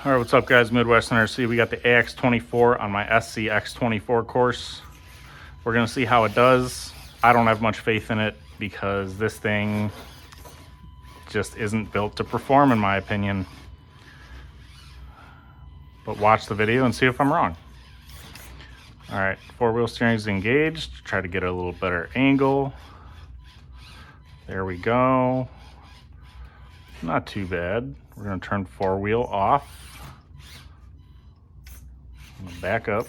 All right, what's up guys, Midwestern RC. We got the AX24 on my SC X24 course. We're gonna see how it does. I don't have much faith in it because this thing just isn't built to perform in my opinion. But watch the video and see if I'm wrong. All right, four-wheel steering is engaged. Try to get a little better angle. There we go. Not too bad. We're gonna turn four-wheel off. I'm gonna back up.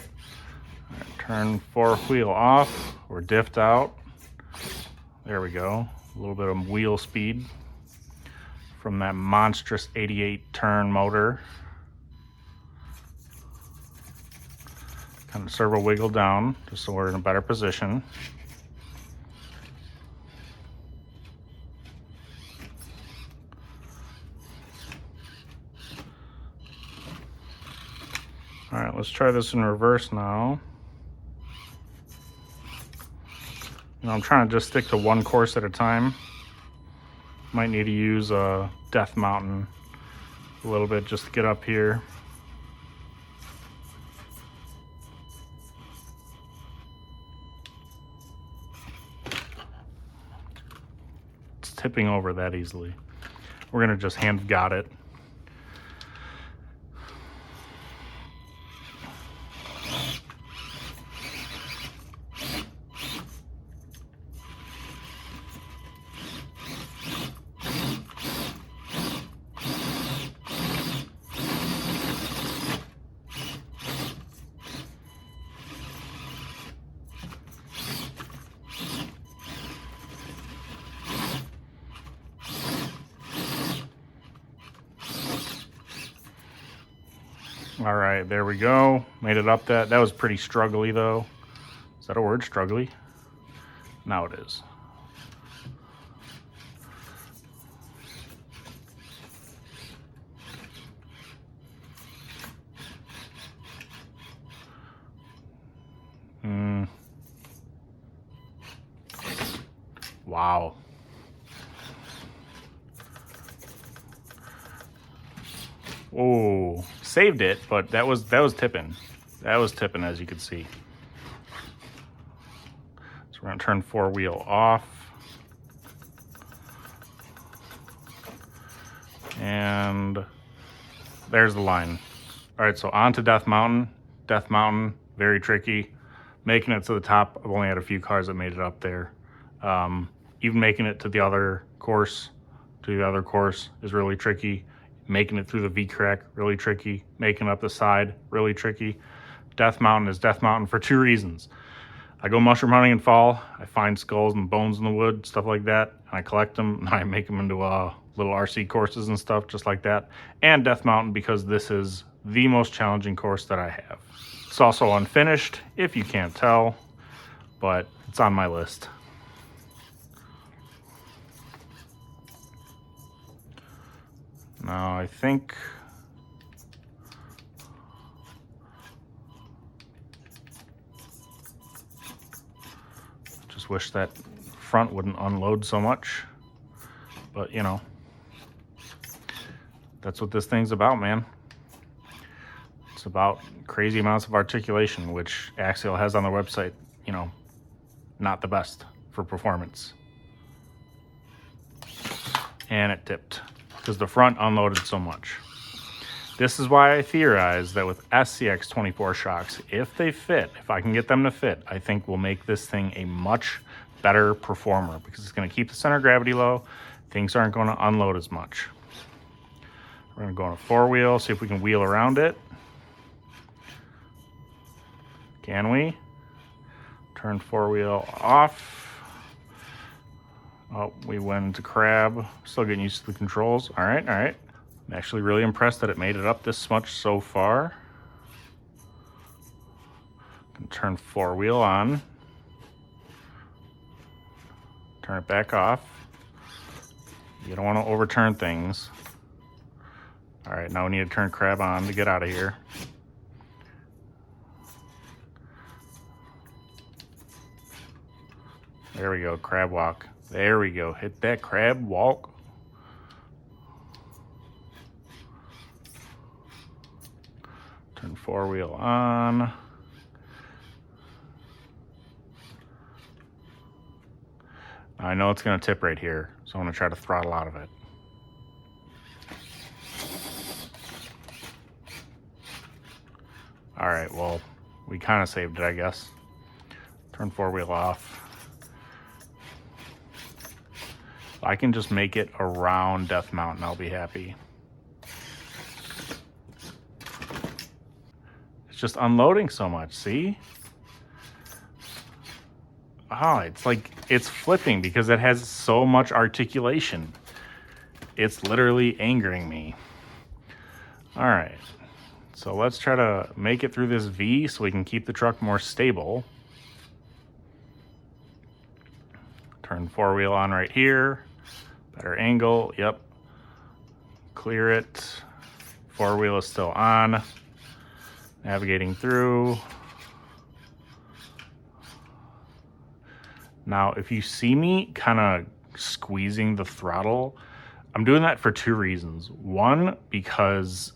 All right, turn four-wheel off. We're diffed out. There we go. A little bit of wheel speed from that monstrous 88 turn motor. Kind of servo wiggle down just so we're in a better position. All right, let's try this in reverse now. I'm trying to just stick to one course at a time. Might need to use a Death Mountain a little bit just to get up here. It's tipping over that easily. We're gonna just hand got it. All right, there we go. Made it up that. That was pretty struggly though. Is that a word, struggly? Now it is. Wow. Oh, saved it, but that was tipping. That was tipping, as you can see. So we're gonna turn four-wheel off. And there's the line. All right, so on to Death Mountain. Death Mountain, very tricky. Making it to the top, I've only had a few cars that made it up there. Even making it to the other course, is really tricky. Making it through the V-crack, really tricky. Making up the side, really tricky. Death Mountain is Death Mountain for two reasons. I go mushroom hunting in fall. I find skulls and bones in the wood, stuff like that. And I collect them and I make them into little RC courses and stuff just like that. And Death Mountain because this is the most challenging course that I have. It's also unfinished, if you can't tell, but it's on my list. Now I think just wish that front wouldn't unload so much, but you know, that's what this thing's about, man. It's about crazy amounts of articulation, which Axial has on their website, you know, not the best for performance. And it tipped because the front unloaded so much. This is why I theorize that with SCX24 shocks, if they fit, if I can get them to fit, I think we'll make this thing a much better performer because it's gonna keep the center of gravity low. Things aren't gonna unload as much. We're gonna go on a four-wheel, see if we can wheel around it. Can we? Turn four-wheel off. Oh, we went into crab. Still getting used to the controls. All right, all right. I'm actually really impressed that it made it up this much so far. Can turn four-wheel on. Turn it back off. You don't want to overturn things. All right, now we need to turn crab on to get out of here. There we go, crab walk. There we go, hit that crab walk. Turn four-wheel on. I know it's going to tip right here, so I'm going to try to throttle out of it. All right, well, we kind of saved it, I guess. Turn four-wheel off. If I can just make it around Death Mountain, I'll be happy. It's just unloading so much, see? Oh, it's like, it's flipping because it has so much articulation. It's literally angering me. All right, so let's try to make it through this V so we can keep the truck more stable. Turn four-wheel on right here. Better angle, yep. Clear it. Four-wheel is still on. Navigating through. Now, if you see me kind of squeezing the throttle, I'm doing that for two reasons. One, because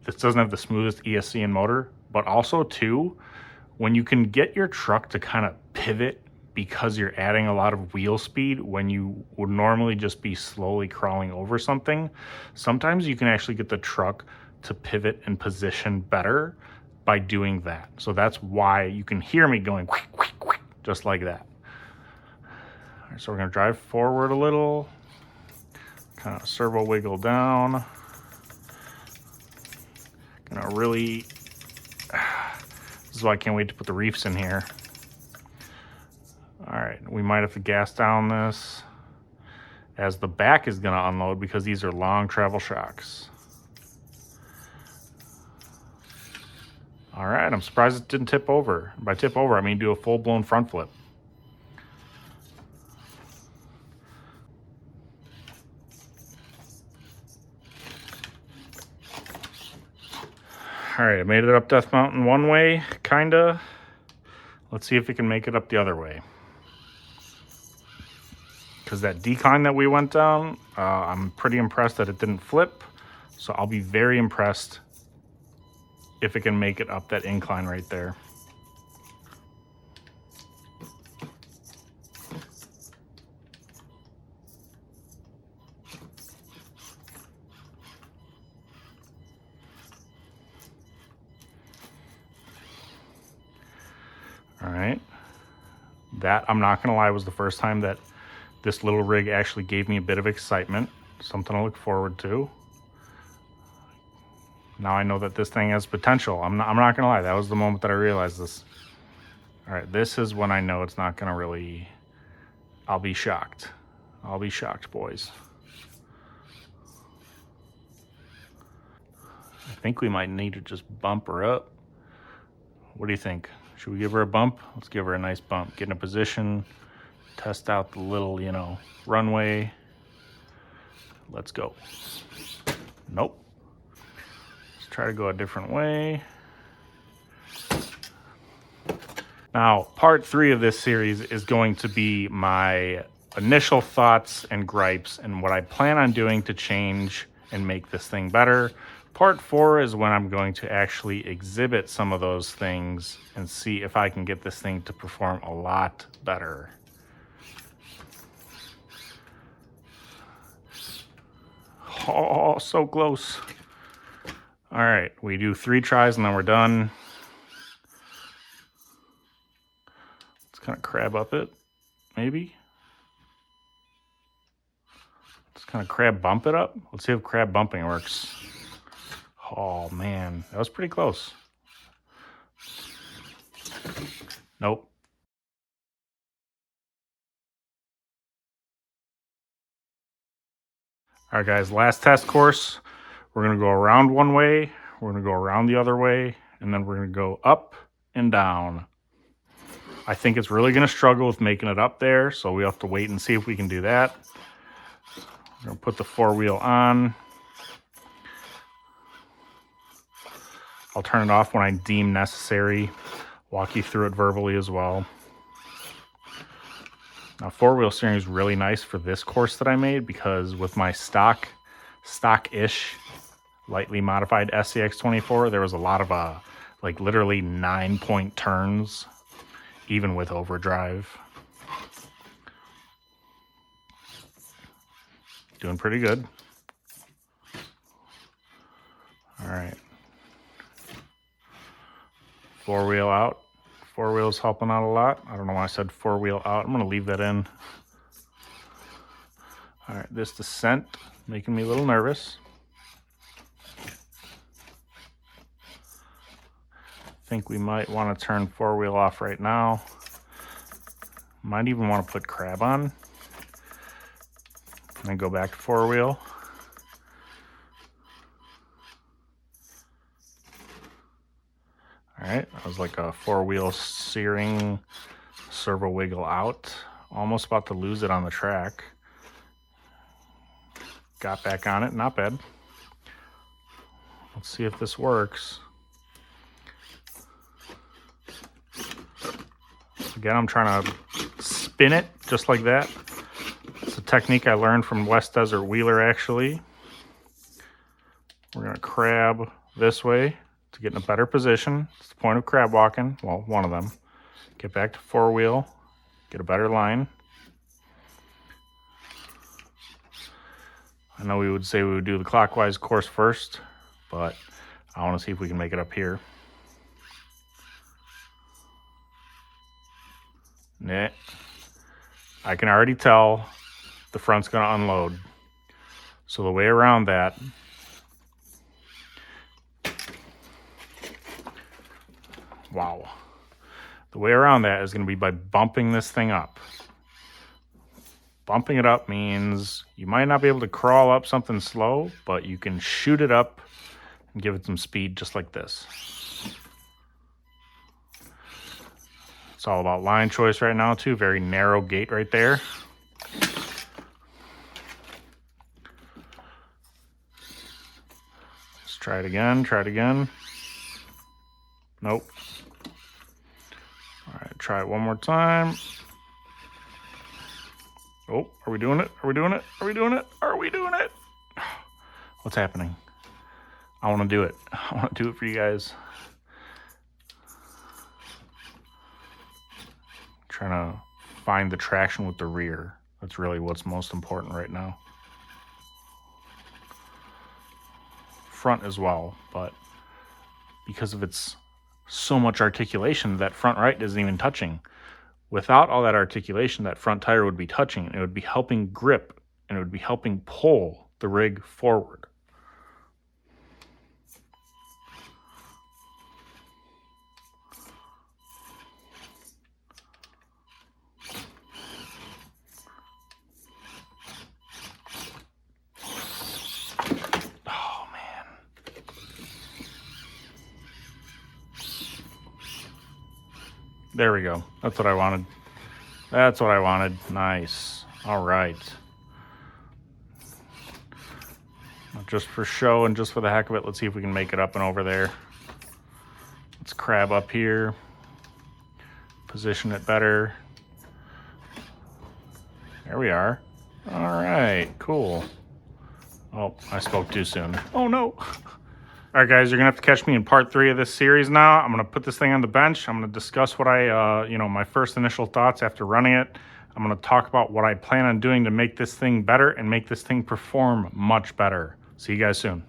this doesn't have the smoothest ESC and motor, but also two, when you can get your truck to kind of pivot because you're adding a lot of wheel speed when you would normally just be slowly crawling over something, sometimes you can actually get the truck to pivot and position better by doing that. So that's why you can hear me going just like that. All right, so we're gonna drive forward a little, kind of servo wiggle down. Gonna really, this is why I can't wait to put the reefs in here. All right, we might have to gas down this as the back is gonna unload because these are long travel shocks. All right, I'm surprised it didn't tip over. By tip over, I mean do a full-blown front flip. All right, I made it up Death Mountain one way, kinda. Let's see if we can make it up the other way. Because that decline that we went down, I'm pretty impressed that it didn't flip. So I'll be very impressed if it can make it up that incline right there. All right. That, I'm not gonna lie, was the first time that this little rig actually gave me a bit of excitement, something to look forward to. Now I know that this thing has potential. I'm not gonna lie, that was the moment that I realized this. All right, this is when I know it's not gonna really, I'll be shocked. I'll be shocked, boys. I think we might need to just bump her up. What do you think? Should we give her a bump? Let's give her a nice bump. Get in a position, test out the little, you know, runway. Let's go. Nope. Let's try to go a different way. Now, part 3 of this series is going to be my initial thoughts and gripes and what I plan on doing to change and make this thing better. Part 4 is when I'm going to actually exhibit some of those things and see if I can get this thing to perform a lot better. Oh, so close. All right, we do 3 tries and then we're done. Let's kind of crab up it, maybe. Let's kind of crab bump it up. Let's see if crab bumping works. Oh man, that was pretty close. Nope. All right guys, last test course. We're gonna go around one way, we're gonna go around the other way, and then we're gonna go up and down. I think it's really gonna struggle with making it up there, so we have to wait and see if we can do that. We're gonna put the 4-wheel on. I'll turn it off when I deem necessary. Walk you through it verbally as well. Now, 4-wheel steering is really nice for this course that I made because with my stock-ish lightly modified SCX24, there was a lot of like literally 9-point turns, even with overdrive. Doing pretty good. All right. 4-wheel out. 4-wheel's helping out a lot. I don't know why I said 4-wheel out. I'm gonna leave that in. All right, this descent making me a little nervous. I think we might want to turn 4-wheel off right now. Might even want to put crab on and then go back to 4-wheel. All right, that was like a 4-wheel steering servo wiggle out. Almost about to lose it on the track. Got back on it, not bad. Let's see if this works. Again, I'm trying to spin it just like that. It's a technique I learned from West Desert Wheeler, actually. We're gonna crab this way to get in a better position. It's the point of crab walking, well, one of them. Get back to 4-wheel, get a better line. I know we would say we would do the clockwise course first, but I want to see if we can make it up here. Nah. I can already tell the front's going to unload. So the way around that, wow. The way around that is going to be by bumping this thing up. Bumping it up means you might not be able to crawl up something slow, but you can shoot it up and give it some speed just like this. It's all about line choice right now too. Very narrow gate right there. Let's try it again, try it again. Nope. All right, try it one more time. Oh, are we doing it? Are we doing it? Are we doing it? Are we doing it? What's happening? I want to do it. I want to do it for you guys. Trying to find the traction with the rear. That's really what's most important right now. Front as well, but because of its so much articulation, that front right isn't even touching. Without all that articulation, that front tire would be touching, and it would be helping grip, and it would be helping pull the rig forward. Oh, man. There we go. That's what I wanted. That's what I wanted. Nice. All right. Just for show and just for the heck of it, let's see if we can make it up and over there. Let's crab up here. Position it better. There we are. All right, cool. Oh, I spoke too soon. Oh no. All right, guys, you're gonna have to catch me in part 3 of this series now. I'm gonna put this thing on the bench. I'm gonna discuss what my first initial thoughts after running it. I'm gonna talk about what I plan on doing to make this thing better and make this thing perform much better. See you guys soon.